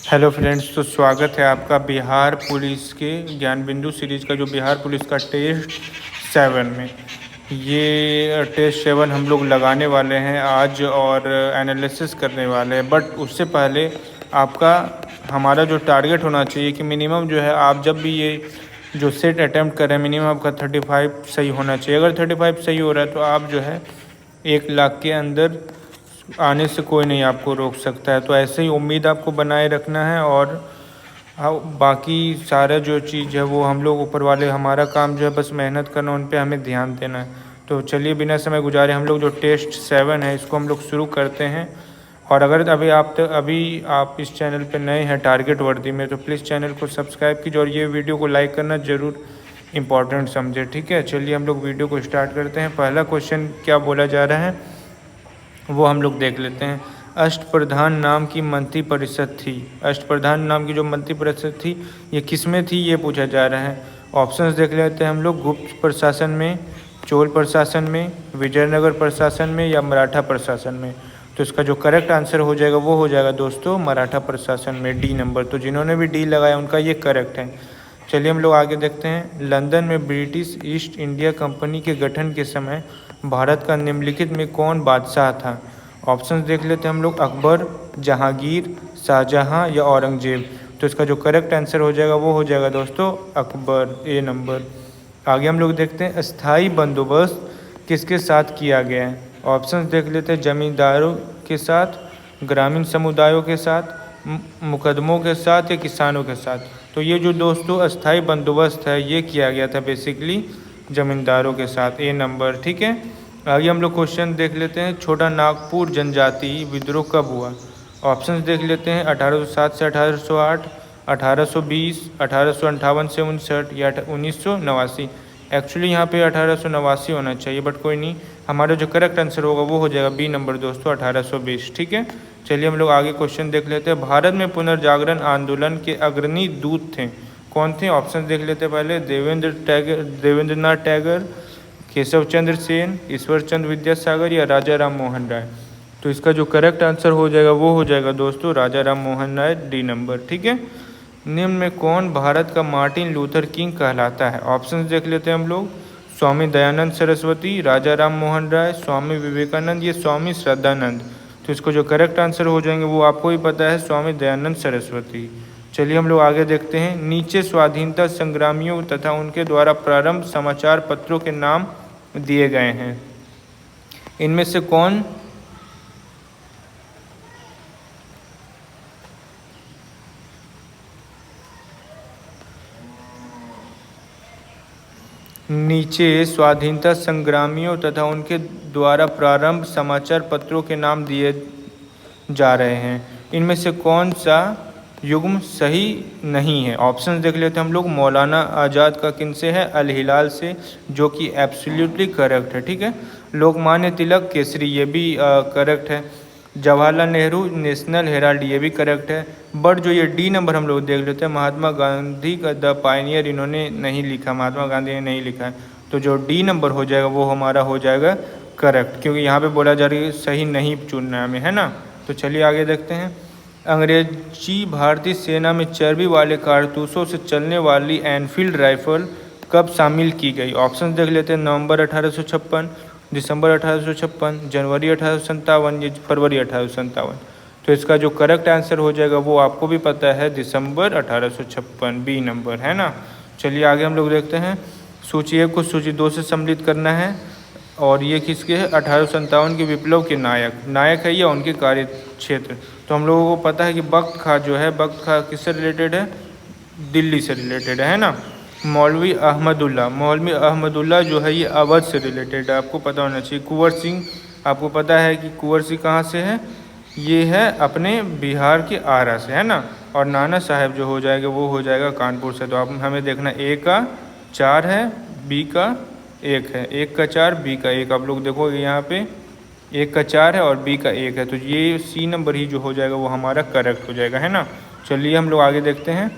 Hello friends, तो स्वागत है आपका बिहार पुलिस के ज्ञान बिंदु सीरीज़ का जो बिहार पुलिस का टेस्ट 7 में। ये टेस्ट 7 हम लोग लगाने वाले हैं आज और एनालिसिस करने वाले हैं। बट उससे पहले आपका हमारा जो टारगेट होना चाहिए कि मिनिमम जो है आप जब भी ये जो सेट अटैम्प्ट कर रहे हैं मिनिमम आपका 35 सही होना चाहिए। अगर 35 सही हो रहा है तो आप जो है 1 लाख के अंदर आने से कोई नहीं आपको रोक सकता है। तो ऐसे ही उम्मीद आपको बनाए रखना है और बाकी सारा जो चीज़ है वो हम लोग ऊपर वाले, हमारा काम जो है बस मेहनत करना, उन पे हमें ध्यान देना है। तो चलिए बिना समय गुजारे हम लोग जो टेस्ट 7 है इसको हम लोग शुरू करते हैं। और अगर अभी आप इस चैनल पे नए हैं टारगेट वर्दी में, तो प्लीज़ चैनल को सब्सक्राइब कीजिए और ये वीडियो को लाइक करना ज़रूर इम्पॉर्टेंट समझे। ठीक है, चलिए हम लोग वीडियो को स्टार्ट करते हैं। पहला क्वेश्चन क्या बोला जा रहा है वो हम लोग देख लेते हैं। अष्टप्रधान नाम की मंत्री परिषद थी। अष्टप्रधान नाम की जो मंत्री परिषद थी ये किस में थी ये पूछा जा रहा है। ऑप्शंस देख लेते हैं हम लोग। गुप्त प्रशासन में, चोल प्रशासन में, विजयनगर प्रशासन में या मराठा प्रशासन में। तो इसका जो करेक्ट आंसर हो जाएगा वो हो जाएगा दोस्तों मराठा प्रशासन में, डी नंबर। तो जिन्होंने भी डी लगाया उनका ये करेक्ट है। चलिए हम लोग आगे देखते हैं। लंदन में ब्रिटिश ईस्ट इंडिया कंपनी के गठन के समय भारत का निम्नलिखित में कौन बादशाह था। ऑप्शंस देख लेते हैं हम लोग। अकबर, जहांगीर, शाहजहां या औरंगजेब। तो इसका जो करेक्ट आंसर हो जाएगा वो हो जाएगा दोस्तों अकबर, ए नंबर। आगे हम लोग देखते हैं स्थायी बंदोबस्त किसके साथ किया गया है। ऑप्शंस देख लेते हैं। जमींदारों के साथ, ग्रामीण समुदायों के साथ, मुकदमों के साथ या किसानों के साथ। तो ये जो दोस्तों अस्थाई बंदोबस्त है ये किया गया था बेसिकली ज़मींदारों के साथ, ए नंबर। ठीक है, आगे हम लोग क्वेश्चन देख लेते हैं। छोटा नागपुर जनजाति विद्रोह कब हुआ। ऑप्शंस देख लेते हैं। 1807 से 1808, 1820, 1858 से 59 या 1989। एक्चुअली यहाँ पे 1889 होना चाहिए बट कोई नहीं, हमारा जो करेक्ट आंसर होगा वो हो जाएगा बी नंबर दोस्तों 1820। ठीक है, चलिए हम लोग आगे क्वेश्चन देख लेते हैं। भारत में पुनर्जागरण आंदोलन के अग्रणी दूत थे, कौन थे। ऑप्शन देख लेते हैं पहले। देवेंद्रनाथ टैगोर, केशव चंद्र सेन, ईश्वर चंद्र विद्यासागर या राजा राम मोहन राय। तो इसका जो करेक्ट आंसर हो जाएगा वो हो जाएगा दोस्तों राजा राम मोहन राय, डी नंबर। ठीक है, निम्न में कौन भारत का मार्टिन लूथर किंग कहलाता है। ऑप्शंस देख लेते हैं हम लोग। स्वामी दयानंद सरस्वती, राजा राम मोहन राय, स्वामी विवेकानंद या स्वामी श्रद्धानंद। तो इसको जो करेक्ट आंसर हो जाएंगे वो आपको ही पता है, स्वामी दयानंद सरस्वती। चलिए हम लोग आगे देखते हैं। नीचे स्वाधीनता संग्रामियों तथा उनके द्वारा प्रारंभ समाचार पत्रों के नाम दिए गए हैं। इनमें से कौन नीचे स्वाधीनता संग्रामियों तथा उनके द्वारा प्रारंभ समाचार पत्रों के नाम दिए जा रहे हैं, इनमें से कौन सा युग्म सही नहीं है। ऑप्शंस देख लेते हैं हम लोग। मौलाना आज़ाद का किन से है, अल हिलाल से, जो कि एब्सोल्युटली करेक्ट है। ठीक है, लोकमान्य तिलक केसरी, ये भी करेक्ट है। जवाहरलाल नेहरू नेशनल हेराल्ड, ये भी करेक्ट है। बट जो ये डी नंबर हम लोग देख लेते हैं, महात्मा गांधी का द पायनियर, इन्होंने नहीं लिखा, महात्मा गांधी ने नहीं लिखा है। तो जो डी नंबर हो जाएगा वो हमारा हो जाएगा करेक्ट, क्योंकि यहाँ पे बोला जा रहा है सही नहीं चुनना है हमें, है ना। तो चलिए आगे देखते हैं। अंग्रेजी भारतीय सेना में चर्बी वाले कारतूसों से चलने वाली एनफील्ड राइफल कब शामिल की गई। ऑप्शन देख लेते हैं। नवंबर 1856, दिसंबर 1856, जनवरी 1857 या फरवरी 1857। तो इसका जो करेक्ट आंसर हो जाएगा वो आपको भी पता है, दिसंबर 1856, बी नंबर, है ना। चलिए आगे हम लोग देखते हैं। सूची 1 को सूची 2 से सम्मिलित करना है और ये किसके है, 1857 के विप्लव के नायक है या उनके कार्य क्षेत्र। तो हम लोगों को पता है कि बख्त खां जो है, बख्त खां किससे रिलेटेड है, दिल्ली से रिलेटेड है ना। मौलवी अहमदुल्ला जो है ये अवध से रिलेटेड है, आपको पता होना चाहिए। कुंवर सिंह, आपको पता है कि कुंवर सिंह कहाँ से है, ये है अपने बिहार के आरा से, है ना। और नाना साहब जो हो जाएगा वो हो जाएगा कानपुर से। तो आप हमें देखना ए का 4 है, बी का 1 है, 1 का 4, बी का 1। आप लोग देखोगे यहाँ पे 1 का 4 है और बी का 1 है, तो ये सी नंबर ही जो हो जाएगा वो हमारा करेक्ट हो जाएगा, है ना। चलिए हम लोग आगे देखते हैं।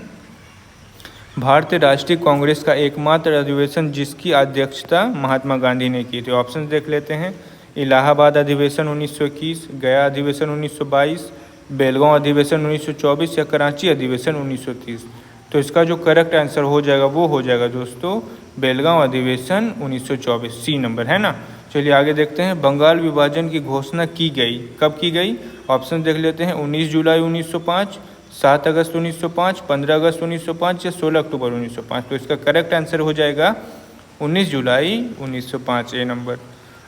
भारतीय राष्ट्रीय कांग्रेस का एकमात्र अधिवेशन जिसकी अध्यक्षता महात्मा गांधी ने की थी। ऑप्शन देख लेते हैं। इलाहाबाद अधिवेशन 1921, गया अधिवेशन 1922, बेलगांव अधिवेशन 1924 या कराची अधिवेशन 1930। तो इसका जो करेक्ट आंसर हो जाएगा वो हो जाएगा दोस्तों बेलगांव अधिवेशन 1924, सी नंबर, है ना। चलिए आगे देखते हैं। बंगाल विभाजन की घोषणा की गई, कब की गई? ऑप्शन देख लेते हैं। 19 जुलाई 1905, 7 अगस्त 1905, 15 अगस्त 1905 या 16 अक्टूबर 1905। तो इसका करेक्ट आंसर हो जाएगा 19 जुलाई 1905, ए नंबर।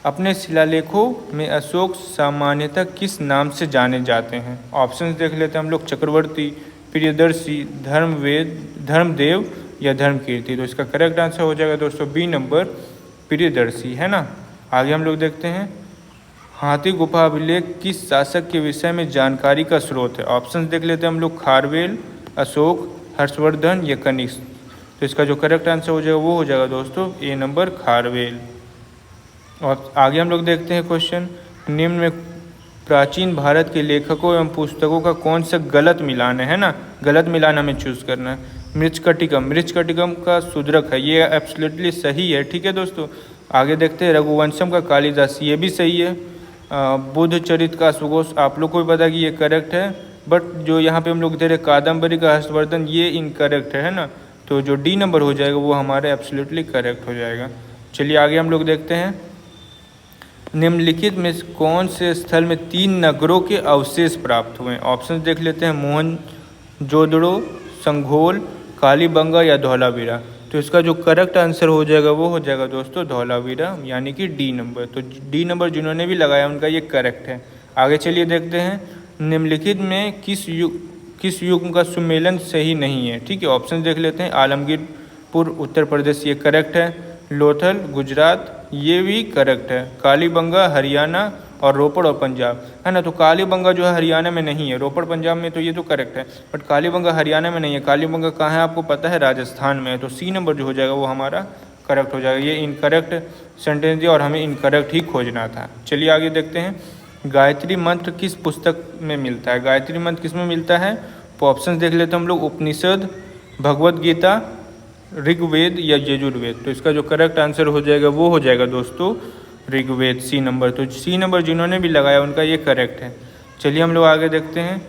अपने शिलालेखों में अशोक सामान्यतः किस नाम से जाने जाते हैं? ऑप्शन देख लेते हैं हम लोग। चक्रवर्ती, प्रियदर्शी, धर्मदेव या धर्मकीर्ति। तो इसका करेक्ट आंसर हो जाएगा दोस्तों बी नंबर, प्रियदर्शी, है ना। आगे हम लोग देखते हैं। हाथी गुफा अभिलेख किस शासक के विषय में जानकारी का स्रोत है? ऑप्शन देख लेते हैं हम लोग। खारवेल, अशोक, हर्षवर्धन या कनिष्क। तो इसका जो करेक्ट आंसर हो जाएगा वो हो जाएगा दोस्तों ए नंबर, खारवेल। और आगे हम लोग देखते हैं क्वेश्चन। निम्न में प्राचीन भारत के लेखकों एवं पुस्तकों का कौन सा गलत मिलान है ना। गलत मिलान हमें चूज़ करना है। मृच्छकटिकम का शूद्रक है, ये एब्सोल्युटली सही है, ठीक है दोस्तों। आगे देखते हैं। रघुवंशम का कालिदास, ये भी सही है। बुद्ध चरित का सुघोष, आप लोग को भी पता कि ये करेक्ट है, बट जो यहाँ पे हम लोग दे रहे कादम्बरी का हर्षवर्धन, ये इनकरेक्ट है ना। तो जो डी नंबर हो जाएगा वो हमारे एब्सोल्युटली करेक्ट हो जाएगा। चलिए आगे हम लोग देखते हैं। निम्नलिखित में कौन से स्थल में 3 नगरों के अवशेष प्राप्त हुए? ऑप्शन देख लेते हैं। मोहनजोदड़ो, संघोल, कालीबंगा या धौलावीरा। तो इसका जो करेक्ट आंसर हो जाएगा वो हो जाएगा दोस्तों धौलावीरा, यानी कि डी नंबर। तो डी नंबर जिन्होंने भी लगाया उनका ये करेक्ट है। आगे चलिए देखते हैं। निम्नलिखित में किस युग का सुमेलन सही नहीं है? ठीक है, ऑप्शन देख लेते हैं। आलमगीरपुर उत्तर प्रदेश, ये करेक्ट है। लोथल गुजरात, ये भी करेक्ट है। कालीबंगा हरियाणा और रोपड़ और पंजाब, है ना। तो कालीबंगा जो है हरियाणा में नहीं है, रोपड़ पंजाब में, तो ये तो करेक्ट है। बट कालीबंगा हरियाणा में नहीं है। कालीबंगा कहाँ है आपको पता है? राजस्थान में है। तो सी नंबर जो हो जाएगा वो हमारा करेक्ट हो जाएगा। ये इनकरेक्ट सेंटेंस दिया और हमें इनकरेक्ट ही खोजना था। चलिए आगे देखते हैं। गायत्री मंत्र किस पुस्तक में मिलता है? गायत्री मंत्र किस में मिलता है? तो ऑप्शन देख लेते हैं हम लोग। उपनिषद, भगवद गीता, ऋग्वेद या यजुर्वेद। तो इसका जो करेक्ट आंसर हो जाएगा वो हो जाएगा दोस्तों ऋग्वेद, सी नंबर। तो सी नंबर जिन्होंने भी लगाया उनका ये करेक्ट है। चलिए हम लोग आगे देखते हैं।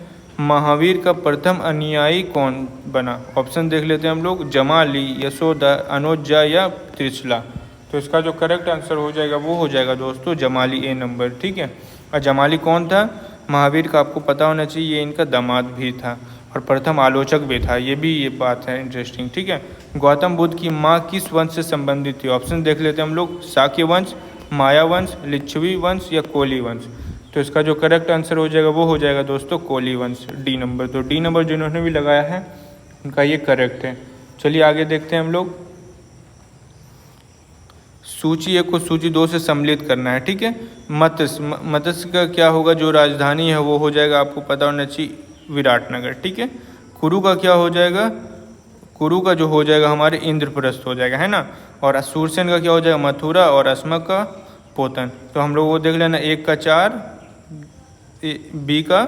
महावीर का प्रथम अनुयायी कौन बना? ऑप्शन देख लेते हैं हम लोग। जमाली, यशोदा, अनोजा या त्रिशला। तो इसका जो करेक्ट आंसर हो जाएगा वो हो जाएगा दोस्तों जमाली, ए नंबर, ठीक है। और जमाली कौन था? महावीर का आपको पता होना चाहिए, ये इनका दामाद भी था और प्रथम आलोचक भी था। ये बात है इंटरेस्टिंग, ठीक है। गौतम बुद्ध की माँ किस वंश से संबंधित थी? ऑप्शन देख लेते हैं हम लोग। शाक्य वंश, माया वंश, लिच्छवी वंश या कोली वंश। तो इसका जो करेक्ट आंसर हो जाएगा वो हो जाएगा दोस्तों कोली वंश, डी नंबर। तो डी नंबर जिन्होंने भी लगाया है उनका ये करेक्ट है। चलिए आगे देखते हैं हम लोग। सूची 1 को सूची 2 से सम्मिलित करना है, ठीक है। मत्स्य का क्या होगा? जो राजधानी है वो हो जाएगा, आपको पता होना चाहिए, विराटनगर, ठीक है। कुरु का क्या हो जाएगा? कुरु का जो हो जाएगा हमारे इंद्रप्रस्थ हो जाएगा, है ना। और सूरसेन का क्या हो जाएगा? मथुरा और अस्मक का पोतन। तो हम लोग वो देख लेना। 1 का 4, बी का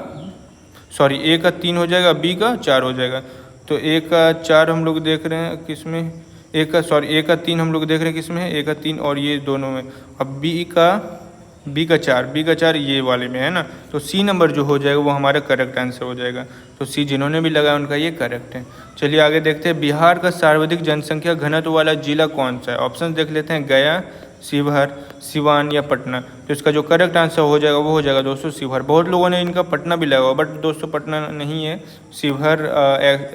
सॉरी ए का 3 हो जाएगा, बी का 4 हो जाएगा। तो 1 का 4 हम लोग देख रहे हैं किसमें? ए का 3 हम लोग देख रहे हैं किसमें है? ए का 3 और ये दोनों में। अब बी का 4 ये वाले में है ना। तो सी नंबर जो हो जाएगा वो हमारा करेक्ट आंसर हो जाएगा। तो सी जिन्होंने भी लगाया उनका ये करेक्ट है। चलिए आगे देखते हैं। बिहार का सर्वाधिक जनसंख्या घनत्व वाला जिला कौन सा है? ऑप्शन देख लेते हैं। गया, शिवहर, सिवान या पटना। तो इसका जो करेक्ट आंसर हो जाएगा वो हो जाएगा दोस्तों शिवहर। बहुत लोगों ने इनका पटना भी लगाया, बट दोस्तों पटना नहीं है, शिवहर।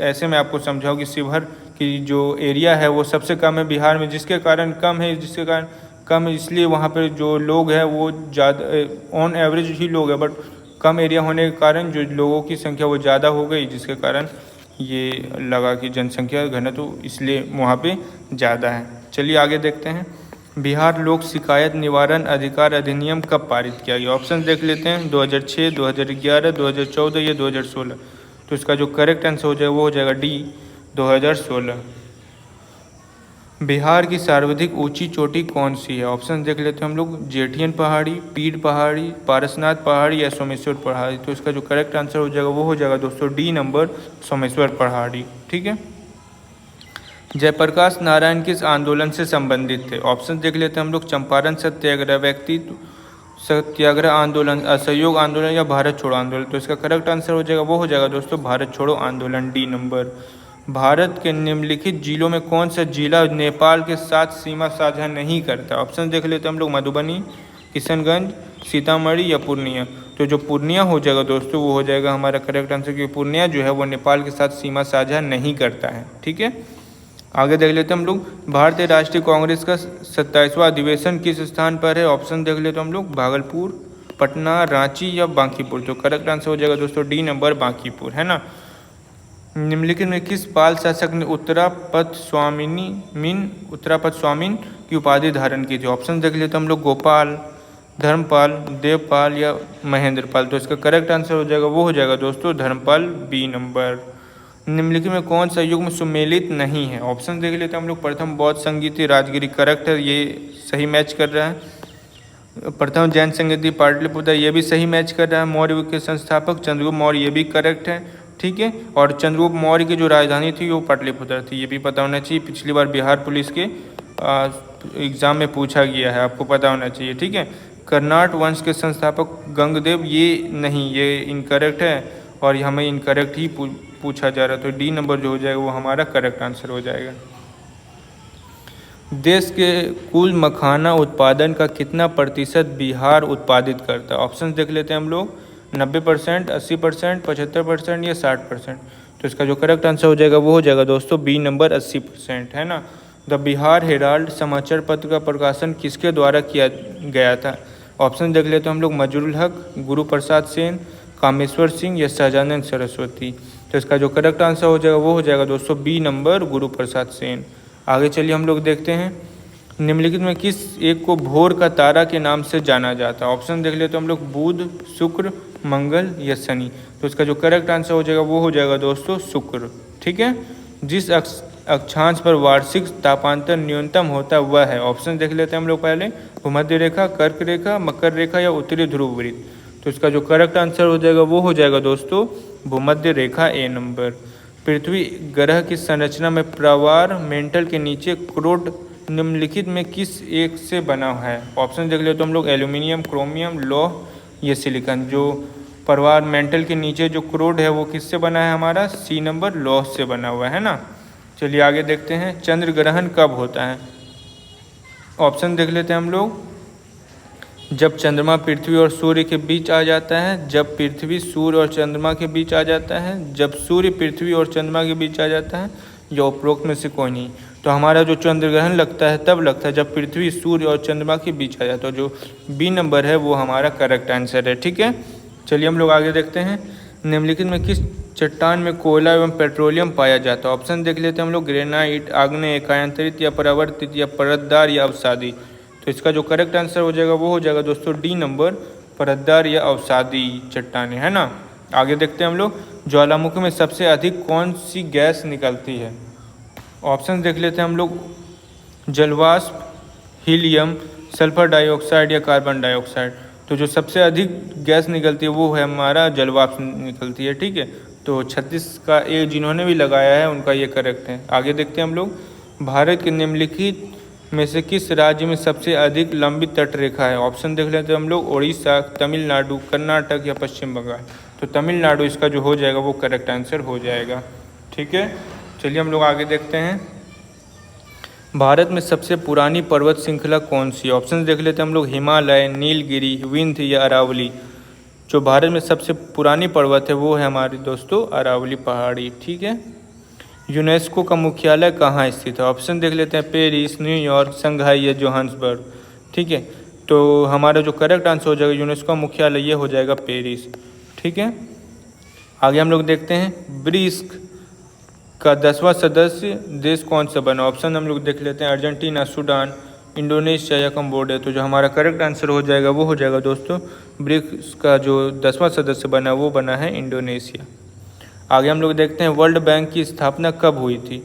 ऐसे में आपको समझाऊँ कि शिवहर की जो एरिया है वो सबसे कम है बिहार में, जिसके कारण कम है इसलिए वहाँ पर जो लोग हैं वो ज़्यादा ऑन एवरेज ही लोग हैं, बट कम एरिया होने के कारण जो लोगों की संख्या वो ज़्यादा हो गई, जिसके कारण ये लगा कि जनसंख्या घनत्व इसलिए वहाँ पे ज़्यादा है। चलिए आगे देखते हैं। बिहार लोक शिकायत निवारण अधिकार अधिनियम कब पारित किया गया? ऑप्शन देख लेते हैं। 2006, 2011, 2014 या 2016। तो इसका जो करेक्ट आंसर हो जाएगा वो हो जाएगा डी, 2016। बिहार की सर्वाधिक ऊंची चोटी कौन सी है? ऑप्शन देख लेते हैं हम लोग। जेठियन पहाड़ी, पीर पहाड़ी, पारसनाथ पहाड़ी या सोमेश्वर पहाड़ी। तो इसका जो करेक्ट आंसर हो जाएगा वो हो जाएगा दोस्तों डी नंबर, सोमेश्वर पहाड़ी, ठीक है। जयप्रकाश नारायण किस आंदोलन से संबंधित थे? ऑप्शन देख लेते हैं हम लोग। चंपारण सत्याग्रह, सत्याग्रह आंदोलन, असहयोग आंदोलन या भारत छोड़ो आंदोलन। तो इसका करेक्ट आंसर हो जाएगा, वो हो जाएगा दोस्तों भारत छोड़ो आंदोलन, डी नंबर। भारत के निम्नलिखित जिलों में कौन सा जिला नेपाल के साथ सीमा साझा नहीं करता? ऑप्शन देख लेते हैं हम लोग, मधुबनी, किशनगंज, सीतामढ़ी या पूर्णिया। तो जो पूर्णिया हो जाएगा दोस्तों वो हो जाएगा हमारा करेक्ट आंसर, क्योंकि पूर्णिया जो है वो नेपाल के साथ सीमा साझा नहीं करता है। ठीक है, आगे देख लेते हैं हम लोग, भारतीय राष्ट्रीय कांग्रेस का 27वां अधिवेशन किस स्थान पर है? ऑप्शन देख लेते हैं हम लोग, भागलपुर, पटना, रांची या बांकीपुर। तो करेक्ट आंसर हो जाएगा दोस्तों डी नंबर, बांकीपुर, है ना। निम्नलिखित में किस पाल शासक ने उत्तरापद स्वामीन की उपाधि धारण की थी? ऑप्शन देख लेते हैं हम लोग, गोपाल, धर्मपाल, देवपाल या महेंद्रपाल। तो इसका करेक्ट आंसर हो जाएगा, वो हो जाएगा दोस्तों धर्मपाल, बी नंबर। निम्नलिखित में कौन सा युग्म सुमेलित नहीं है? ऑप्शन देख लेते हैं हम लोग, प्रथम बौद्ध संगीति राजगिरी, करेक्ट है, ये सही मैच कर रहा है। प्रथम जैन संगीति पाटलिपुत्र, ये भी सही मैच कर रहा है। मौर्य के संस्थापक चंद्रगुप्त मौर्य, ये भी करेक्ट है। ठीक है, और चंद्रगुप्त मौर्य की जो राजधानी थी वो पाटलिपुत्र थी, ये भी पता होना चाहिए। पिछली बार बिहार पुलिस के एग्ज़ाम में पूछा गया है, आपको पता होना चाहिए। ठीक है, कर्नाट वंश के संस्थापक गंगदेव, ये नहीं, ये इनकरेक्ट है और हमें इनकरेक्ट ही पूछा जा रहा है। तो डी नंबर जो हो जाएगा वो हमारा करेक्ट आंसर हो जाएगा। देश के कुल मखाना उत्पादन का कितना प्रतिशत बिहार उत्पादित करता है? ऑप्शन देख लेते हैं हम लोग, 90%, 80%, 75% या 60%। तो इसका जो करेक्ट आंसर हो जाएगा वो हो जाएगा दोस्तों बी नंबर, 80%, है ना। द बिहार हेराल्ड समाचार पत्र का प्रकाशन किसके द्वारा किया गया था? ऑप्शन देख लेते हैं हम लोग, मजरुल हक, गुरु प्रसाद सेन, कामेश्वर सिंह या सहजानंद सरस्वती। तो इसका जो करेक्ट आंसर हो जाएगा वो हो जाएगा दोस्तों बी नंबर, गुरु प्रसाद सेन। आगे चलिए हम लोग देखते हैं, निम्नलिखित में किस एक को भोर का तारा के नाम से जाना जाता है? ऑप्शन देख लेते हैं हम लोग, बुध, शुक्र, मंगल या शनि। तो इसका जो करेक्ट आंसर हो जाएगा वो हो जाएगा दोस्तों शुक्र। ठीक है, जिस अक्षांश पर वार्षिक तापांतर न्यूनतम होता है वह है? ऑप्शन देख लेते हैं हम लोग पहले, भूमध्य रेखा, कर्क रेखा, मकर रेखा या उत्तरी ध्रुव वृत्त। तो इसका जो करेक्ट आंसर हो जाएगा वो हो जाएगा दोस्तों भूमध्य रेखा, ए नंबर। पृथ्वी ग्रह की संरचना में प्रवार मेंटल के नीचे क्रोड निम्नलिखित में किस एक से बना है? ऑप्शन देख लेते तो हम लोग, एल्यूमिनियम, क्रोमियम, लौह या सिलिकॉन। जो प्रवार मेंटल के नीचे जो क्रोड है वो किससे बना है हमारा? सी नंबर, लौह से बना हुआ है ना। चलिए आगे देखते हैं, चंद्र ग्रहण कब होता है? ऑप्शन देख लेते हैं हम लोग, जब चंद्रमा पृथ्वी और सूर्य के बीच आ जाता है, जब पृथ्वी सूर्य और चंद्रमा के बीच आ जाता है, जब सूर्य पृथ्वी और चंद्रमा के बीच आ जाता है, या उपरोक्त में से कोई नहीं। तो हमारा जो चंद्र ग्रहण लगता है तब लगता है जब पृथ्वी सूर्य और चंद्रमा के बीच आ जाता है। तो जो बी नंबर है वो हमारा करेक्ट आंसर है। ठीक है, चलिए हम लोग आगे देखते हैं, निम्नलिखित में किस चट्टान में कोयला एवं पेट्रोलियम पाया जाता है? ऑप्शन देख लेते हैं हम लोग, ग्रेनाइट, आग्नेय, कायांतरित या परावर्तित या परतदार या अवसादी। तो इसका जो करेक्ट आंसर हो जाएगा वो हो जाएगा दोस्तों डी नंबर, परतदार या अवसादी चट्टानें, है ना। आगे देखते हैं हम लोग, ज्वालामुखी में सबसे अधिक कौन सी गैस निकलती है? ऑप्शन देख लेते हैं हम लोग, जलवाष्प, हीलियम, सल्फर डाइऑक्साइड या कार्बन डाइऑक्साइड। तो जो सबसे अधिक गैस निकलती है वो है हमारा जलवाष्प निकलती है। ठीक है, तो 36 का ए जिन्होंने भी लगाया है उनका ये करेक्ट है। आगे देखते हैं हम लोग, भारत के निम्नलिखित में से किस राज्य में सबसे अधिक लंबी तटरेखा है? ऑप्शन देख लेते हैं हम लोग, उड़ीसा, तमिलनाडु, कर्नाटक या पश्चिम बंगाल। तो तमिलनाडु इसका जो हो जाएगा वो करेक्ट आंसर हो जाएगा। ठीक है, चलिए हम लोग आगे देखते हैं, भारत में सबसे पुरानी पर्वत श्रृंखला कौन सी? ऑप्शन देख लेते हैं हम लोग, हिमालय, नीलगिरी, विंध्य या अरावली। जो भारत में सबसे पुरानी पर्वत है वो है हमारी दोस्तों अरावली पहाड़ी। ठीक है, यूनेस्को का मुख्यालय कहाँ स्थित है? ऑप्शन देख लेते हैं, पेरिस, न्यूयॉर्क, शंघाई या जोहान्सबर्ग। ठीक है, तो हमारा जो करेक्ट आंसर हो जाएगा यूनेस्को का मुख्यालय ये हो जाएगा पेरिस। ठीक है, आगे हम लोग देखते हैं, ब्रिक्स का 10वां सदस्य देश कौन सा बना? ऑप्शन हम लोग देख लेते हैं, अर्जेंटीना, सूडान, इंडोनेशिया या कम्बोडिया। तो जो हमारा करेक्ट आंसर हो जाएगा वो हो जाएगा दोस्तों, ब्रिक्स का जो 10वां सदस्य बना वो बना है इंडोनेशिया। आगे हम लोग देखते हैं, वर्ल्ड बैंक की स्थापना कब हुई थी?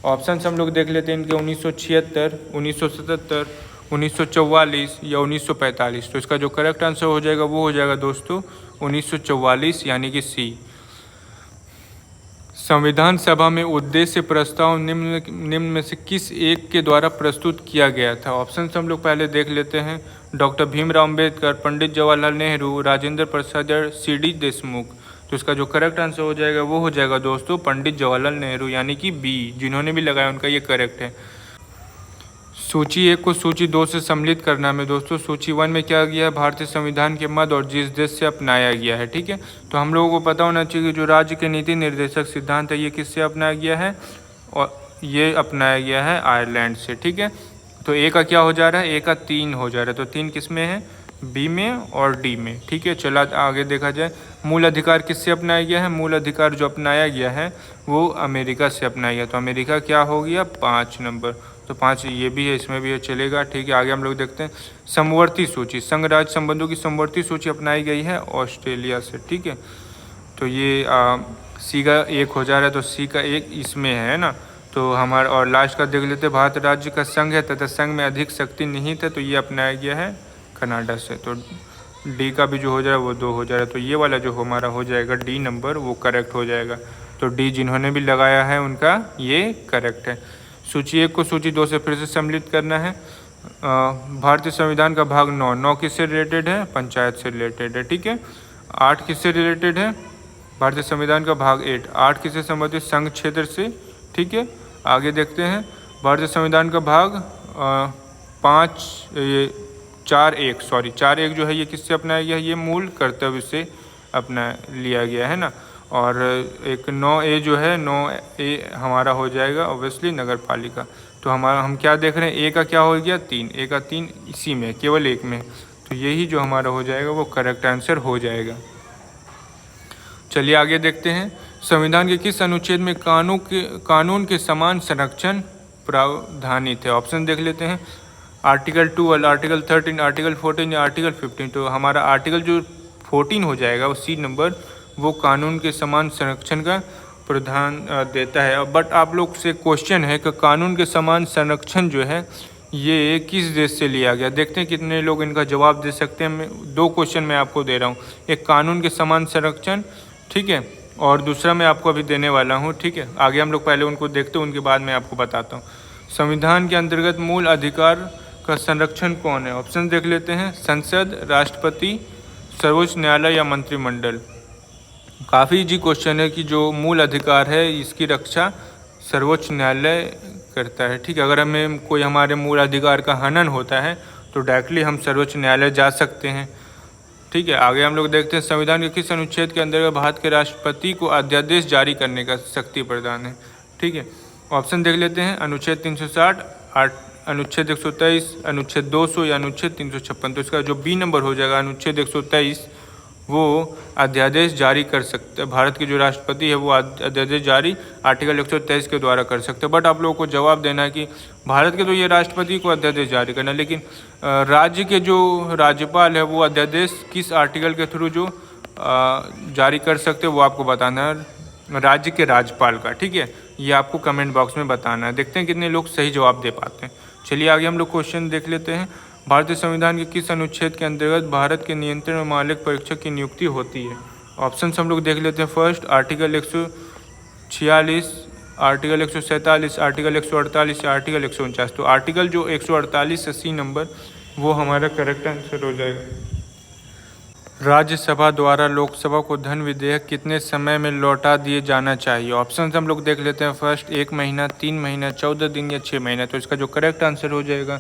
ऑप्शन हम लोग देख लेते हैं इनके, 1976, 1977, 1944 या 1945। तो इसका जो करेक्ट आंसर हो जाएगा वो हो जाएगा दोस्तों 1944 यानी कि सी। संविधान सभा में उद्देश्य प्रस्ताव निम्न में से किस एक के द्वारा प्रस्तुत किया गया था? ऑप्शन हम लोग पहले देख लेते हैं। डॉक्टर भीमराव अंबेडकर, पंडित जवाहरलाल नेहरू, राजेंद्र प्रसाद या सी.डी. देशमुख। तो इसका जो करेक्ट आंसर हो जाएगा वो हो जाएगा दोस्तों पंडित जवाहरलाल नेहरू, यानी कि बी। जिन्होंने भी लगाया उनका ये करेक्ट है। सूची 1 को सूची 2 से सम्मिलित करना में दोस्तों, सूची 1 में क्या गया है? भारतीय संविधान के मद और जिस देश से अपनाया गया है। ठीक है, तो हम लोगों को पता होना चाहिए कि जो राज्य के नीति निर्देशक सिद्धांत है ये किससे अपनाया गया है? और ये अपनाया गया है आयरलैंड से। ठीक है, तो ए का क्या हो जा रहा है? ए का 3 हो जा रहा है। तो 3 किस में है? बी में और डी में। ठीक है, चला आगे देखा जाए। मूल अधिकार किससे अपनाया गया है? मूल अधिकार जो अपनाया गया है वो अमेरिका से अपनाया गया। तो अमेरिका क्या हो गया? 5 नंबर। तो 5 ये भी है, इसमें भी है, चलेगा। ठीक है, आगे हम लोग देखते हैं। समवर्ती सूची, संघ राज्य संबंधों की समवर्ती सूची अपनाई गई है ऑस्ट्रेलिया से। ठीक है, तो ये सी का 1 हो जा रहा है, तो सी का 1 इसमें है ना। तो हमारा और लास्ट का देख लेते हैं। भारत राज्य का संघ है तथा संघ में अधिक शक्ति निहित है, तो ये अपनाया गया है कनाडा से। तो डी का भी जो हो जाए वो 2 हो जा रहा है। तो ये वाला जो हमारा हो जाएगा डी नंबर वो करेक्ट हो जाएगा। तो डी जिन्होंने भी लगाया है उनका ये करेक्ट है। सूची 1 को सूची 2 से फिर से सम्मिलित करना है। भारतीय संविधान का भाग 9 किससे रिलेटेड है? पंचायत से रिलेटेड है। ठीक है, 8 किससे रिलेटेड है? भारतीय संविधान का भाग 8 किससे संबंधित? संघ क्षेत्र से। ठीक है, आगे देखते हैं। भारतीय संविधान का भाग 4.1 जो है ये किससे अपनाया गया है? ये मूल कर्तव्य से अपना लिया गया है ना। और एक 9A जो है 9A हमारा हो जाएगा ऑब्वियसली नगर पालिका। तो हम क्या देख रहे हैं? ए का क्या हो गया? 3। ए का 3 इसी में, केवल एक में। तो यही जो हमारा हो जाएगा वो करेक्ट आंसर हो जाएगा। चलिए आगे देखते हैं। संविधान के किस अनुच्छेद में कानून के समान संरक्षण प्रावधानित है? ऑप्शन देख लेते हैं। आर्टिकल 12, आर्टिकल 13, आर्टिकल 14 या आर्टिकल 15। तो हमारा आर्टिकल जो 14 हो जाएगा वो सी नंबर, वो कानून के समान संरक्षण का प्रावधान देता है। बट आप लोग से क्वेश्चन है कि कानून के समान संरक्षण जो है ये किस देश से लिया गया? देखते हैं कितने लोग इनका जवाब दे सकते हैं। मैं 2 क्वेश्चन मैं आपको दे रहा हूँ, एक कानून के समान संरक्षण, ठीक है, और दूसरा मैं आपको अभी देने वाला हूँ। ठीक है, आगे हम लोग पहले उनको देखते हैं, उनके बाद मैं आपको बताता हूँ। संविधान के अंतर्गत मूल अधिकार का संरक्षण कौन है? ऑप्शन देख लेते हैं। संसद, राष्ट्रपति, सर्वोच्च न्यायालय या मंत्रिमंडल। काफ़ी इजी क्वेश्चन है कि जो मूल अधिकार है इसकी रक्षा सर्वोच्च न्यायालय करता है। ठीक है, अगर हमें कोई हमारे मूल अधिकार का हनन होता है तो डायरेक्टली हम सर्वोच्च न्यायालय जा सकते हैं। ठीक है, आगे हम लोग देखते हैं। संविधान के किस अनुच्छेद के अंतर्गत भारत के राष्ट्रपति को अध्यादेश जारी करने का शक्ति प्रदान है? ठीक है, ऑप्शन देख लेते हैं। अनुच्छेद 360, अनुच्छेद 123, अनुच्छेद 200 या अनुच्छेद 356। तो इसका जो बी नंबर हो जाएगा अनुच्छेद 123, वो अध्यादेश जारी कर सकते हैं। भारत के जो राष्ट्रपति है वो अध्यादेश जारी आर्टिकल 123 के द्वारा कर सकते हैं। बट आप लोगों को जवाब देना है कि भारत के तो ये राष्ट्रपति को अध्यादेश जारी करना है, लेकिन राज्य के जो राज्यपाल है वो अध्यादेश किस आर्टिकल के थ्रू जो जारी कर सकते हैं वो आपको बताना है, राज्य के राज्यपाल का। ठीक है, ये आपको कमेंट बॉक्स में बताना है। देखते हैं कितने लोग सही जवाब दे पाते हैं। चलिए आगे हम लोग क्वेश्चन देख लेते हैं। भारतीय संविधान के किस अनुच्छेद के अंतर्गत भारत के नियंत्रण में मालिक परीक्षक की नियुक्ति होती है? ऑप्शन हम लोग देख लेते हैं। फर्स्ट, आर्टिकल 146, आर्टिकल 147, आर्टिकल 148 या आर्टिकल 149। तो आर्टिकल जो 148 है सी नंबर, वो हमारा करेक्ट आंसर हो जाएगा। राज्यसभा द्वारा लोकसभा को धन विधेयक कितने समय में लौटा दिए जाना चाहिए? ऑप्शन हम लोग देख लेते हैं। फर्स्ट, 1 महीना, 3 महीना, 14 दिन या 6 महीना। तो इसका जो करेक्ट आंसर हो जाएगा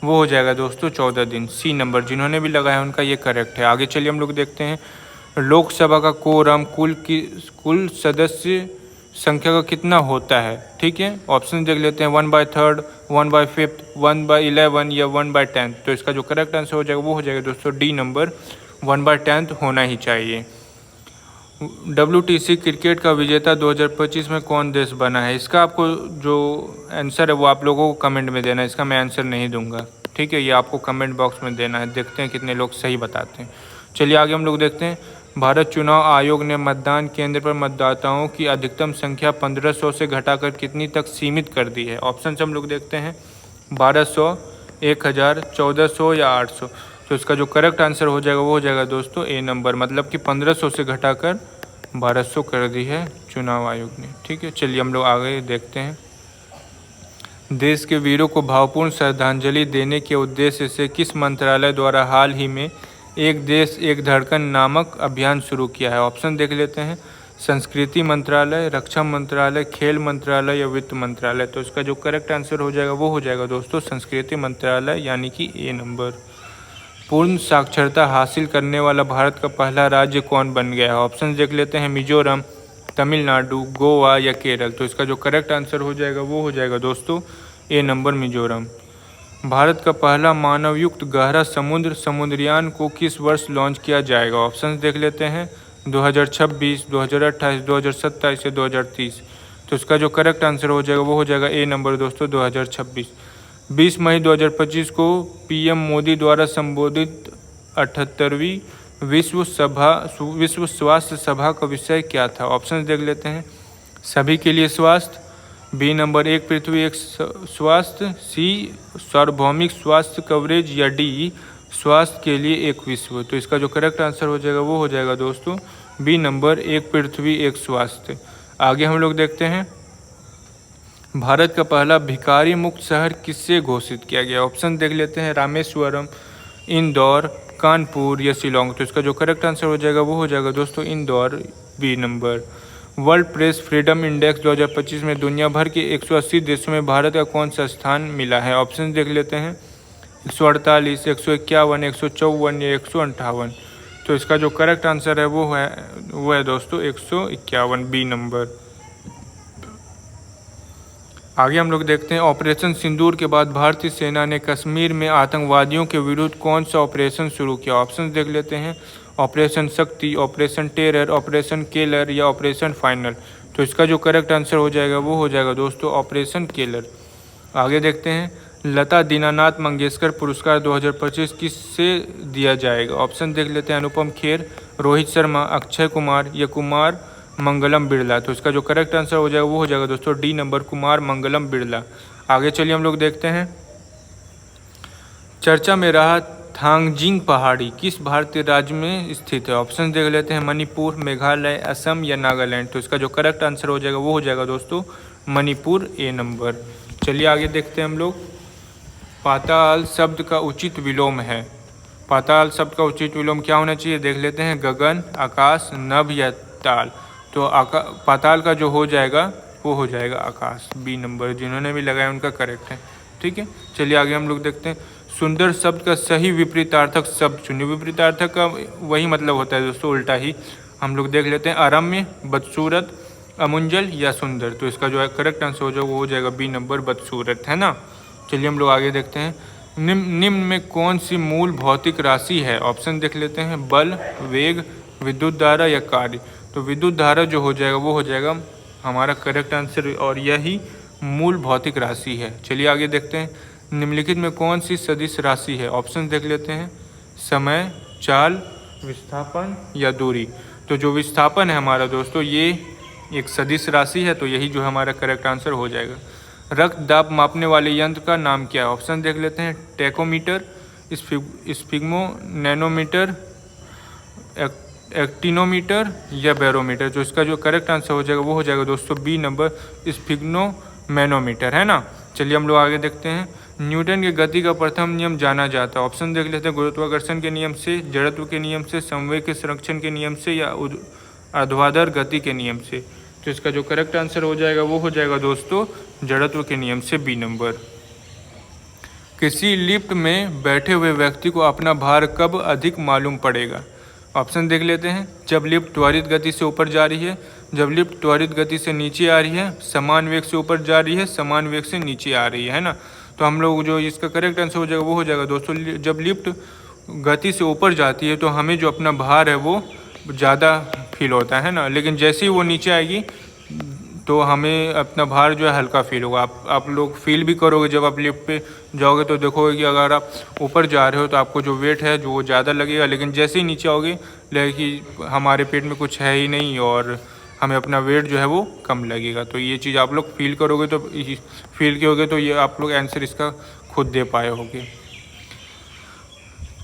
वो हो जाएगा दोस्तों 14 दिन। सी नंबर जिन्होंने भी लगाया है उनका ये करेक्ट है। आगे चलिए हम लोग देखते हैं। लोकसभा का कोरम कुल सदस्य संख्या का कितना होता है? ठीक है, ऑप्शन देख लेते हैं। 1/3, 1/5, 1/11 या 1/10। तो इसका जो करेक्ट आंसर हो जाएगा वो हो जाएगा दोस्तों डी नंबर, 1/10 होना ही चाहिए। WTC क्रिकेट का विजेता 2025 में कौन देश बना है? इसका आपको जो आंसर है वो आप लोगों को कमेंट में देना है। इसका मैं आंसर नहीं दूंगा। ठीक है, ये आपको कमेंट बॉक्स में देना है। देखते हैं कितने लोग सही बताते हैं। चलिए आगे हम लोग देखते हैं। भारत चुनाव आयोग ने मतदान केंद्र पर मतदाताओं की अधिकतम संख्या 1500 से घटाकर कितनी तक सीमित कर दी है? ऑप्शन हम लोग देखते हैं। 1200, 1000, 1400 या 800। तो इसका जो करेक्ट आंसर हो जाएगा वो हो जाएगा दोस्तों ए नंबर, मतलब कि 1500 से घटाकर 1200 कर दी है चुनाव आयोग ने। ठीक है, चलिए हम लोग आगे देखते हैं। देश के वीरों को भावपूर्ण श्रद्धांजलि देने के उद्देश्य से किस मंत्रालय द्वारा हाल ही में एक देश एक धड़कन नामक अभियान शुरू किया है? ऑप्शन देख लेते हैं। संस्कृति मंत्रालय, रक्षा मंत्रालय, खेल मंत्रालय या वित्त मंत्रालय। तो इसका जो करेक्ट आंसर हो जाएगा वो हो जाएगा दोस्तों संस्कृति मंत्रालय, यानी कि ए नंबर। पूर्ण साक्षरता हासिल करने वाला भारत का पहला राज्य कौन बन गया है? ऑप्शन देख लेते हैं। मिजोरम, तमिलनाडु, गोवा या केरल। तो इसका जो करेक्ट आंसर हो जाएगा वो हो जाएगा दोस्तों ए नंबर मिजोरम। भारत का पहला मानवयुक्त गहरा समुद्र समुद्रयान को किस वर्ष लॉन्च किया जाएगा? ऑप्शन देख लेते हैं। 2026, 2028, 2027 या 2030। तो इसका जो करेक्ट आंसर हो जाएगा वो हो जाएगा ए नंबर दोस्तों 2026। 20 मई 2025 को पीएम मोदी द्वारा संबोधित 78वीं विश्व स्वास्थ्य सभा का विषय क्या था? ऑप्शन देख लेते हैं। सभी के लिए स्वास्थ्य, बी नंबर एक पृथ्वी एक स्वास्थ्य, सी सार्वभौमिक स्वास्थ्य कवरेज या डी स्वास्थ्य के लिए एक विश्व। तो इसका जो करेक्ट आंसर हो जाएगा वो हो जाएगा दोस्तों बी नंबर एक पृथ्वी एक स्वास्थ्य। आगे हम लोग देखते हैं। भारत का पहला भिखारी मुक्त शहर किससे घोषित किया गया? ऑप्शन देख लेते हैं। रामेश्वरम, इंदौर, कानपुर या शिलोंग। तो इसका जो करेक्ट आंसर हो जाएगा वो हो जाएगा दोस्तों इंदौर, बी number. World press freedom index 2025 में दुनिया भर के 180 देशों में भारत का कौन सा स्थान मिला है? ऑप्शन देख लेते हैं। 148, 151, 154 या 158। तो इसका जो करेक्ट आंसर है वो है दोस्तों 151, बी नंबर। आगे हम लोग देखते हैं। ऑपरेशन सिंदूर के बाद भारतीय सेना ने कश्मीर में आतंकवादियों के विरुद्ध कौन सा ऑपरेशन शुरू किया? ऑप्शन देख लेते हैं। ऑपरेशन शक्ति, ऑपरेशन टेरर, ऑपरेशन केलर या ऑपरेशन फाइनल। तो इसका जो करेक्ट आंसर हो जाएगा वो हो जाएगा दोस्तों ऑपरेशन केलर। आगे देखते हैं। लता दीनानाथ मंगेशकर पुरस्कार 2025 किससे दिया जाएगा? ऑप्शन देख लेते हैं। अनुपम खेर, रोहित शर्मा, अक्षय कुमार या कुमार मंगलम बिरला। तो इसका जो करेक्ट आंसर हो जाएगा वो हो जाएगा दोस्तों डी नंबर कुमार मंगलम बिरला। आगे चलिए हम लोग देखते हैं। चर्चा में रहा थांगजिंग पहाड़ी किस भारतीय राज्य में स्थित है? ऑप्शन देख लेते हैं। मणिपुर, मेघालय, असम या नागालैंड। तो इसका जो करेक्ट आंसर हो जाएगा वो हो जाएगा दोस्तों मणिपुर, ए नंबर। चलिए आगे देखते हैं हम लोग। पाताल शब्द का उचित विलोम है। पाताल शब्द का उचित विलोम क्या होना चाहिए देख लेते हैं। गगन, आकाश, नभ या ताल। तो पाताल का जो हो जाएगा वो हो जाएगा आकाश, बी नंबर। जिन्होंने भी लगाया उनका करेक्ट है। ठीक है, चलिए आगे हम लोग देखते हैं। सुंदर शब्द का सही विपरीतार्थक शब्द चुनिए। विपरीतार्थक का वही मतलब होता है दोस्तों उल्टा ही। हम लोग देख लेते हैं। अरम्य, बदसूरत, अमुंजल या सुंदर। तो इसका जो है करेक्ट आंसर हो जाएगा वो हो जाएगा बी नंबर बदसूरत, है ना। चलिए हम लोग आगे देखते हैं। निम्न में कौन सी मूल भौतिक राशि है? ऑप्शन देख लेते हैं। बल, वेग, विद्युत धारा या कार्य। तो विद्युत धारा जो हो जाएगा वो हो जाएगा हमारा करेक्ट आंसर और यही मूल भौतिक राशि है। चलिए आगे देखते हैं। निम्नलिखित में कौन सी सदिश राशि है? ऑप्शन देख लेते हैं। समय, चाल, विस्थापन या दूरी। तो जो विस्थापन है हमारा दोस्तों ये एक सदिश राशि है, तो यही जो हमारा करेक्ट आंसर हो जाएगा। रक्त दाब मापने वाले यंत्र का नाम क्या है? ऑप्शन देख लेते हैं। टेकोमीटर, स्फिग्मो नैनोमीटर, एक्टिनोमीटर या बैरोमीटर। जो इसका जो करेक्ट आंसर हो जाएगा वो हो जाएगा दोस्तों बी नंबर स्फिग्नो मैनोमीटर, है ना। चलिए हम लोग आगे देखते हैं। न्यूटन के गति का प्रथम नियम जाना जाता है। ऑप्शन देख लेते हैं। गुरुत्वाकर्षण के नियम से, जड़त्व के नियम से, संवेग के संरक्षण के नियम से या ऊर्ध्वाधर गति के नियम से। तो इसका जो करेक्ट आंसर हो जाएगा वो हो जाएगा दोस्तों जड़त्व के नियम से, बी नंबर। किसी लिफ्ट में बैठे हुए व्यक्ति को अपना भार कब अधिक मालूम पड़ेगा? ऑप्शन देख लेते हैं। जब लिफ्ट त्वरित गति से ऊपर जा रही है, जब लिफ्ट त्वरित गति से नीचे आ रही है, समान वेग से ऊपर जा रही है, समान वेग से नीचे आ रही है ना। तो हम लोग जो इसका करेक्ट आंसर हो जाएगा वो हो जाएगा दोस्तों जब लिफ्ट गति से ऊपर जाती है तो हमें जो अपना भार है वो ज़्यादा फील होता है ना, लेकिन जैसे ही वो नीचे आएगी तो हमें अपना भार जो है हल्का फील होगा। आप लोग फील भी करोगे जब आप लिफ्ट पे जाओगे तो देखोगे कि अगर आप ऊपर जा रहे हो तो आपको जो वेट है जो वो ज़्यादा लगेगा, लेकिन जैसे ही नीचे आओगे लगेगा कि हमारे पेट में कुछ है ही नहीं और हमें अपना वेट जो है वो कम लगेगा। तो ये चीज़ आप लोग फील करोगे तो फील किए होगे तो ये आप लोग आंसर इसका खुद दे पाए होगे।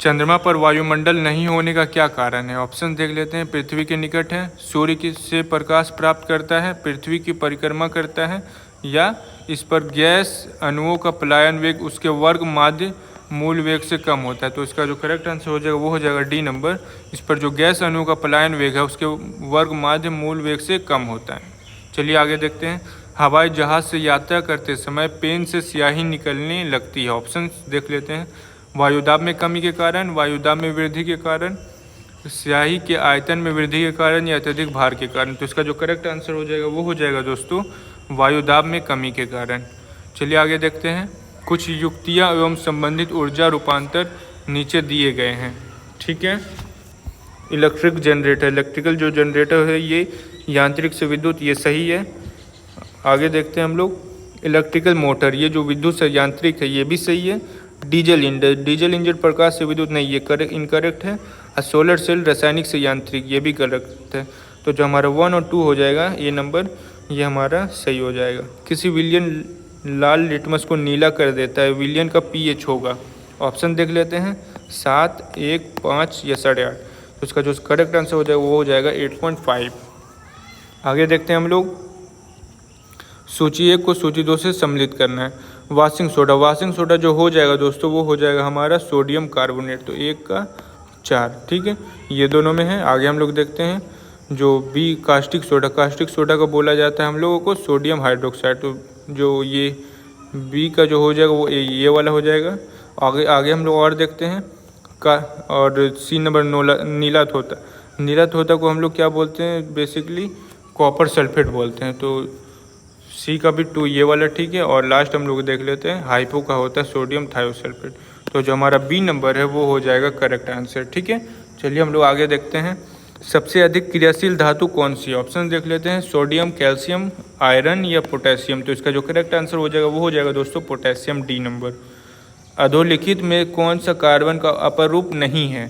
चंद्रमा पर वायुमंडल नहीं होने का क्या कारण है? ऑप्शन देख लेते हैं। पृथ्वी के निकट है, सूर्य से प्रकाश प्राप्त करता है, पृथ्वी की परिक्रमा करता है, या इस पर गैस अणुओं का पलायन वेग उसके वर्ग माध्य मूल वेग से कम होता है। तो इसका जो करेक्ट आंसर हो जाएगा वो हो जाएगा डी नंबर। इस पर जो गैस अणुओं का पलायन वेग है उसके वर्ग माध्य मूल वेग से कम होता है। चलिए आगे देखते हैं। हवाई जहाज़ से यात्रा करते समय पेन से स्याही निकलने लगती है। ऑप्शन देख लेते हैं। वायुदाब में कमी के कारण, वायुदाब में वृद्धि के कारण, स्याही के आयतन में वृद्धि के कारण, या अत्यधिक भार के कारण। तो इसका जो करेक्ट आंसर हो जाएगा वो हो जाएगा दोस्तों वायुदाब में कमी के कारण। चलिए आगे देखते हैं। कुछ युक्तियाँ एवं संबंधित ऊर्जा रूपांतर नीचे दिए गए हैं। ठीक है। इलेक्ट्रिक जनरेटर, इलेक्ट्रिकल जो जनरेटर है ये यांत्रिक से विद्युत, ये सही है। आगे देखते हैं हम लोग। इलेक्ट्रिकल मोटर, ये जो विद्युत से यांत्रिक है ये भी सही है। डीजल इंजन, डीजल इंजन प्रकाश से विद्युत नहीं, ये इनकरेक्ट है। और सोलर सेल रासायनिक से यांत्रिक, ये भी करेक्ट है। तो जो हमारा 1 और 2 हो जाएगा ये नंबर, ये हमारा सही हो जाएगा। किसी विलयन लाल लिटमस को नीला कर देता है, विलयन का pH होगा। ऑप्शन देख लेते हैं। 7, 1, 5 या 8.5। तो इसका जो करेक्ट आंसर हो जाएगा वो हो जाएगा 8.5। आगे देखते हैं हम लोग। सूची 1 को सूची 2 से सम्मिलित करना है। वाशिंग सोडा, वाशिंग सोडा जो हो जाएगा दोस्तों वो हो जाएगा हमारा सोडियम कार्बोनेट। तो 1 का 4, ठीक है, ये दोनों में है। आगे हम लोग देखते हैं जो बी कास्टिक सोडा, कास्टिक सोडा का बोला जाता है हम लोगों को सोडियम हाइड्रोक्साइड। तो जो ये बी का जो हो जाएगा वो ये वाला हो जाएगा। आगे हम लोग और देखते हैं और सी नंबर नीला धोता, नीला धोता को हम लोग क्या बोलते हैं? बेसिकली कॉपर सल्फेट बोलते हैं। तो सी का भी 2 ये वाला ठीक है। और लास्ट हम लोग देख लेते हैं हाइपो का होता है सोडियम थायोसल्फेट। तो जो हमारा बी नंबर है वो हो जाएगा करेक्ट आंसर। ठीक है। चलिए हम लोग आगे देखते हैं। सबसे अधिक क्रियाशील धातु कौन सी है? ऑप्शन देख लेते हैं। सोडियम, कैल्शियम, आयरन या पोटेशियम। तो इसका जो करेक्ट आंसर हो जाएगा वो हो जाएगा दोस्तों पोटेशियम, डी नंबर। अधोलिखित में कौन सा कार्बन का अपर रूप नहीं है?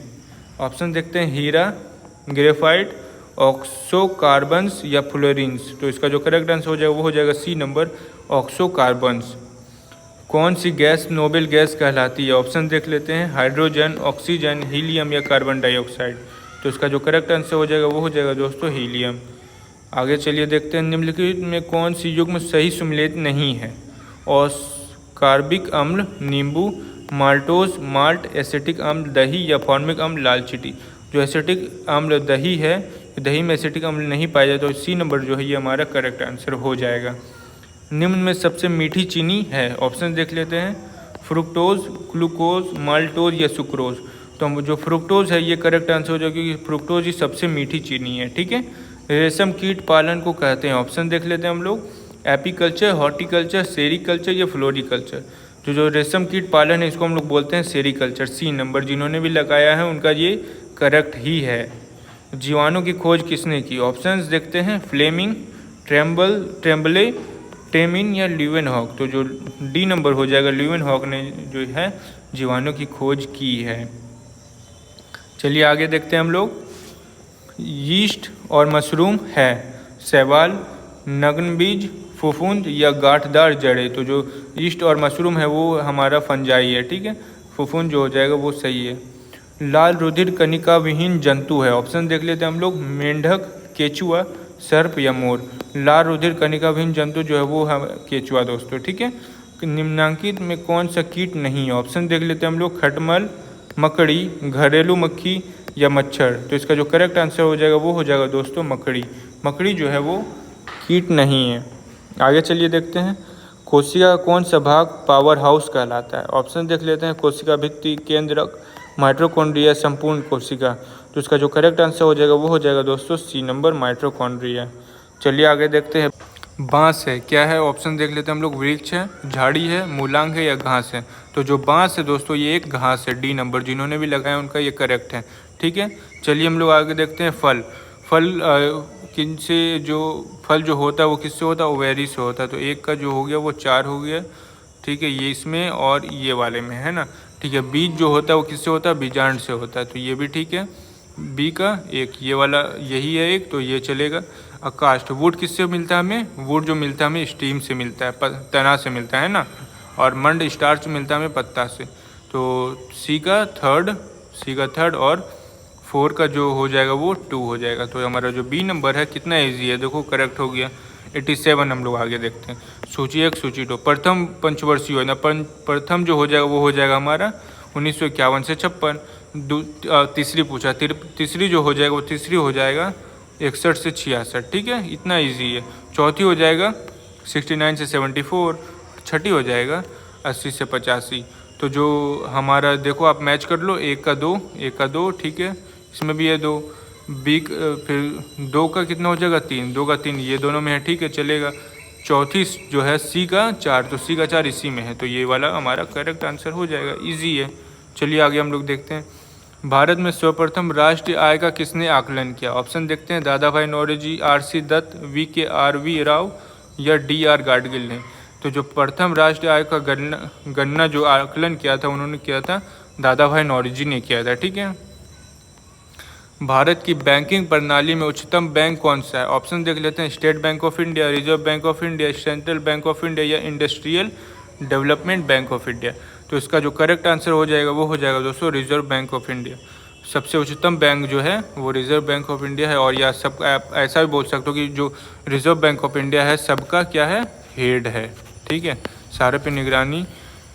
ऑप्शन देखते हैं। हीरा, ग्रेफाइट, ऑक्सो कार्बन्स या फ्लोरीन्स। तो इसका जो करेक्ट आंसर हो जाएगा वो हो जाएगा सी नंबर, ऑक्सो कार्बन्स। कौन सी गैस नोबेल गैस कहलाती है? ऑप्शन देख लेते हैं। हाइड्रोजन, ऑक्सीजन, हीलियम या कार्बन डाइऑक्साइड। तो इसका जो करेक्ट आंसर हो जाएगा वो हो जाएगा दोस्तों हीलियम। आगे चलिए देखते हैं। निम्नलिखित में कौन सी युग्म सही सुमेलित नहीं है? और कार्बिक अम्ल, नींबू, माल्टोज, माल्ट, एसिटिक अम्ल, दही या फॉर्मिक अम्ल, लाल चीटी। जो एसिटिक अम्ल दही है, दही में एसिटिक अम्ल नहीं पाया जाता। तो सी नंबर जो है ये हमारा करेक्ट आंसर हो जाएगा। निम्न में सबसे मीठी चीनी है? ऑप्शन देख लेते हैं। फ्रुक्टोज, ग्लूकोज, माल्टोज या सुक्रोज। तो हम जो फ्रुक्टोज है ये करेक्ट आंसर हो जाएगा क्योंकि फ्रुक्टोज ही सबसे मीठी चीनी है। ठीक है। रेशम कीट पालन को कहते हैं? ऑप्शन देख लेते हैं हम लोग। एपीकल्चर, हॉर्टिकल्चर, सेरीकल्चर या फ्लोरिकल्चर। तो जो रेशम कीट पालन है इसको हम लोग बोलते हैं सेरीकल्चर, सी नंबर। जिन्होंने भी लगाया है उनका ये करेक्ट ही है। जीवाणु की खोज किसने की? ऑप्शंस देखते हैं। फ्लेमिंग, ट्रेम्बले, टेमिन या ल्यूवेनहॉक। तो जो डी नंबर हो जाएगा, ल्यूवेनहॉक ने जो है जीवाणु की खोज की है। चलिए आगे देखते हैं हम लोग। यीस्ट और मशरूम है? शैवाल, नग्न बीज, फफूंद या गांठदार जड़ें। तो जो यीस्ट और मशरूम है वो हमारा फंजाई है। ठीक है। फफूंद जो हो जाएगा वो सही है। लाल रुधिर कणिका विहीन जंतु है? ऑप्शन देख लेते हैं हम लोग। मेंढक, केचुआ, सर्प या मोर। लाल रुधिर कणिका विहीन जंतु जो है वो है केचुआ दोस्तों। ठीक है। निम्नांकित में कौन सा कीट नहीं है? ऑप्शन देख लेते हैं हम लोग। खटमल, मकड़ी, घरेलू मक्खी या मच्छर। तो इसका जो करेक्ट आंसर हो जाएगा वो हो जाएगा दोस्तों मकड़ी। मकड़ी जो है वो कीट नहीं है। आगे चलिए देखते हैं। कोशिका का कौन सा भाग पावर हाउस कहलाता है? ऑप्शन देख लेते हैं। कोशिका भित्ति, केंद्रक, माइटोकॉन्ड्रिया, संपूर्ण कोशिका। तो इसका जो करेक्ट आंसर हो जाएगा वो हो जाएगा दोस्तों सी नंबर, माइटोकॉन्ड्रिया। चलिए आगे देखते हैं। बांस है क्या है? ऑप्शन देख लेते हैं हम लोग। वृक्ष है, झाड़ी है, मूलांग है या घास है। तो जो बांस है दोस्तों ये एक घास है, डी नंबर। जिन्होंने भी लगाया उनका ये करेक्ट है। ठीक है। चलिए हम लोग आगे देखते हैं। फल किनसे जो फल जो होता है वो किससे होता है? ओवेरी से होता है। तो एक का जो हो गया वो 4 हो गया। ठीक है, ये इसमें और ये वाले में है ना। ठीक है। बीज जो होता है वो किससे होता है? बीजांड से होता है। तो ये भी ठीक है। बी का एक ये वाला यही है एक, तो ये चलेगा। कास्ट, वुड किससे मिलता है हमें? वुड जो मिलता है हमें स्टीम से मिलता है, तना से मिलता है ना। और मंड, स्टार्च मिलता है हमें पत्ता से। तो सी का 3rd सी का थर्ड, और 4 का जो हो जाएगा वो 2 हो जाएगा। तो हमारा जो बी नंबर है कितना ईजी है, देखो करेक्ट हो गया 87। हम लोग आगे देखते हैं। सूची 1 सूची 2, प्रथम पंचवर्षीय योजना, प्रथम जो हो जाएगा वो हो जाएगा हमारा 1951 से 56। तीसरी पूछा, तीसरी जो हो जाएगा वो तीसरी हो जाएगा 61 से 66, ठीक है, इतना ईजी है। चौथी हो जाएगा 69 से 74, छठी हो जाएगा 80 से 85। तो जो हमारा देखो आप मैच कर लो, 1 का 2, 1 का 2, ठीक है, इसमें भी है 2, बी फिर 2 का कितना हो जाएगा 3, 2 का 3, ये दोनों में है, ठीक है, चलेगा। चौथी जो है सी का 4, तो सी का 4 इसी में है, तो ये वाला हमारा करेक्ट आंसर हो जाएगा, इजी है। चलिए आगे हम लोग देखते हैं। भारत में सर्वप्रथम राष्ट्रीय आय का किसने आकलन किया? ऑप्शन देखते हैं, दादा भाई नौरोजी, RC दत्त, VK राव या DR गाडगिल ने। तो जो प्रथम राष्ट्रीय आय का गणना जो आकलन किया था उन्होंने किया था दादा भाई नौरोजी ने किया था, ठीक है। भारत की बैंकिंग प्रणाली में उच्चतम बैंक कौन सा है? ऑप्शन देख लेते हैं, State Bank of India, Reserve Bank of India, Central Bank of India या Industrial Development Bank of India. तो इसका जो करेक्ट आंसर हो जाएगा वो हो जाएगा दोस्तों रिजर्व बैंक ऑफ इंडिया। सबसे उच्चतम बैंक जो है वो रिजर्व बैंक ऑफ इंडिया है, और या सब आप ऐसा भी बोल सकते हो कि जो रिजर्व बैंक ऑफ इंडिया है सबका क्या है, हेड है, ठीक है, सारे पे निगरानी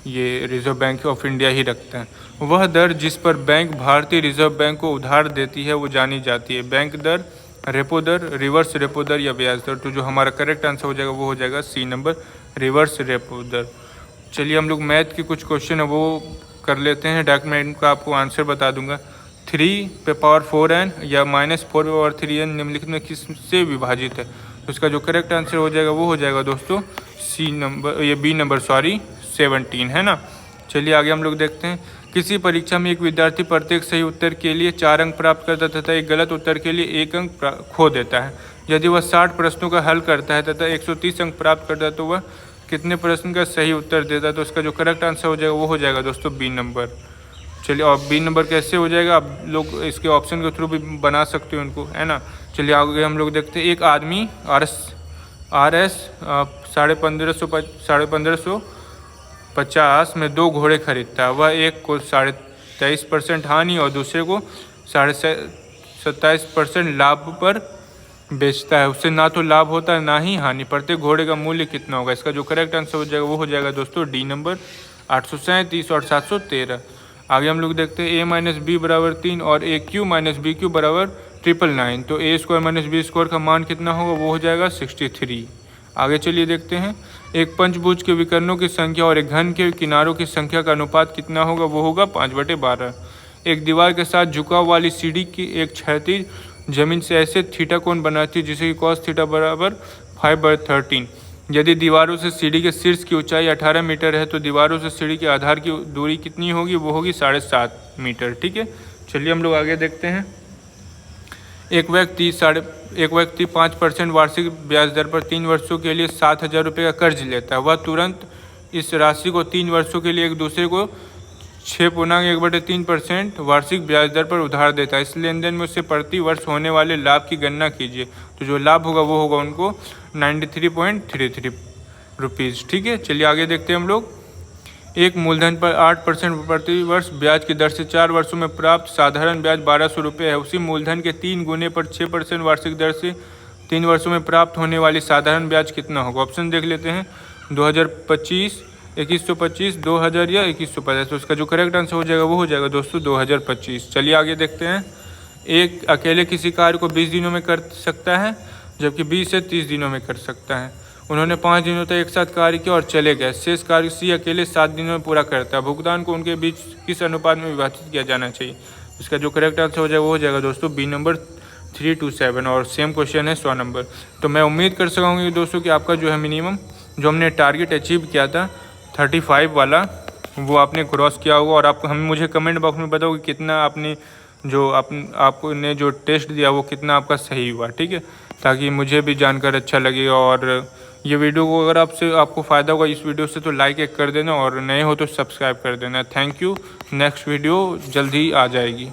ये रिजर्व बैंक ऑफ इंडिया ही रखता है। वह दर जिस पर बैंक भारतीय रिजर्व बैंक को उधार देती है वो जानी जाती है, बैंक दर, रेपो दर, रिवर्स रेपो दर या ब्याज दर। तो जो हमारा करेक्ट आंसर हो जाएगा वो हो जाएगा सी नंबर, रिवर्स रेपो दर। चलिए हम लोग मैथ के कुछ क्वेश्चन है वो कर लेते हैं, डायरेक्ट मैं इनका आपको आंसर बता दूंगा। 3 पे पावर 4n या -4 पे पावर 3n निम्नलिखित में किससे विभाजित है? तो इसका जो करेक्ट आंसर हो जाएगा वो हो जाएगा दोस्तों सी नंबर, ये बी नंबर, सॉरी 17 है ना। चलिए आगे हम लोग देखते हैं। किसी परीक्षा में एक विद्यार्थी प्रत्येक सही उत्तर के लिए 4 अंक प्राप्त करता है तथा एक गलत उत्तर के लिए 1 अंक खो देता है। यदि वह 60 प्रश्नों का हल करता है तथा 130 अंक प्राप्त करता है तो वह कितने प्रश्न का सही उत्तर देता है? तो इसका जो करेक्ट आंसर हो जाएगा वो हो जाएगा दोस्तों बी नंबर। चलिए, और बी नंबर कैसे हो जाएगा, आप लोग इसके ऑप्शन के थ्रू भी बना सकते हो इनको, है ना। चलिए आगे हम लोग देखते हैं। एक आदमी RS 1550 में 2 घोड़े खरीदता है। वह एक को 23.5% हानि और दूसरे को 27.5% लाभ पर बेचता है। उससे ना तो लाभ होता है ना ही हानि। प्रत्येक घोड़े का मूल्य कितना होगा? इसका जो करेक्ट आंसर हो जाएगा वो हो जाएगा दोस्तों डी नंबर, 837 और 713। आगे हम लोग देखते हैं। a-b बराबर 3 और AQ - BQ बराबर 999। तो a² - b² का मान कितना होगा? वो हो जाएगा 63। आगे चलिए देखते हैं। एक पंचभुज के विकर्णों की संख्या और एक घन के किनारों की संख्या का अनुपात कितना होगा? वो होगा 5/12। एक दीवार के साथ झुकाव वाली सीढ़ी की एक क्षैतिज जमीन से ऐसे थीटा कोण बनाती है जिसे कि cos थीटा बराबर 5/13। यदि दीवारों से सीढ़ी के शीर्ष की ऊंचाई 18 मीटर है तो दीवारों से सीढ़ी के आधार की दूरी कितनी होगी? वो होगी 7.5 मीटर। ठीक है, चलिए हम लोग आगे देखते हैं। एक व्यक्ति 5% वार्षिक ब्याज दर पर 3 वर्षों के लिए 7,000 रुपये का कर्ज लेता है। वह तुरंत इस राशि को 3 वर्षों के लिए एक दूसरे को 6.1/3% वार्षिक ब्याज दर पर उधार देता है। इस लेन देन में उससे प्रति वर्ष होने वाले लाभ की गणना कीजिए। तो जो लाभ होगा वो होगा उनको 93.33 रुपीज़। ठीक है, चलिए आगे देखते हैं हम लोग। एक मूलधन पर 8% प्रति वर्ष ब्याज की दर से 4 वर्षों में प्राप्त साधारण ब्याज 1200 रुपये है। उसी मूलधन के 3 गुने पर 6% वार्षिक दर से 3 वर्षों में प्राप्त होने वाली साधारण ब्याज कितना होगा? ऑप्शन देख लेते हैं। 2025, 2125, 2000 या 2150। तो उसका जो करेक्ट आंसर हो जाएगा वो हो जाएगा दोस्तों 2025। चलिए आगे देखते हैं। एक अकेले किसी कार्य को 20 दिनों में कर सकता है जबकि 20 से 30 दिनों में कर सकता है। उन्होंने 5 दिनों तक एक साथ कार्य किया और चले गए। शेष कार्य सी अकेले 7 दिनों में पूरा करता है। भुगतान को उनके बीच किस अनुपात में विभाजित किया जाना चाहिए? इसका जो करेक्ट आंसर हो जाएगा वो हो जाएगा दोस्तों बी नंबर 327। और सेम क्वेश्चन है 100 नंबर। तो मैं उम्मीद कर सकाऊंगी दोस्तों कि आपका जो है मिनिमम जो हमने टारगेट अचीव किया था 35 वाला वो आपने क्रॉस किया होगा। और आप मुझे कमेंट बॉक्स में बताओ कि कितना आपने जो आपने जो टेस्ट दिया वो कितना आपका सही हुआ। ठीक है, ताकि मुझे भी जानकर अच्छा लगे। और ये वीडियो को अगर आपको फ़ायदा होगा इस वीडियो से तो लाइक एक कर देना और नए हो तो सब्सक्राइब कर देना। Thank you. नेक्स्ट वीडियो जल्दी आ जाएगी।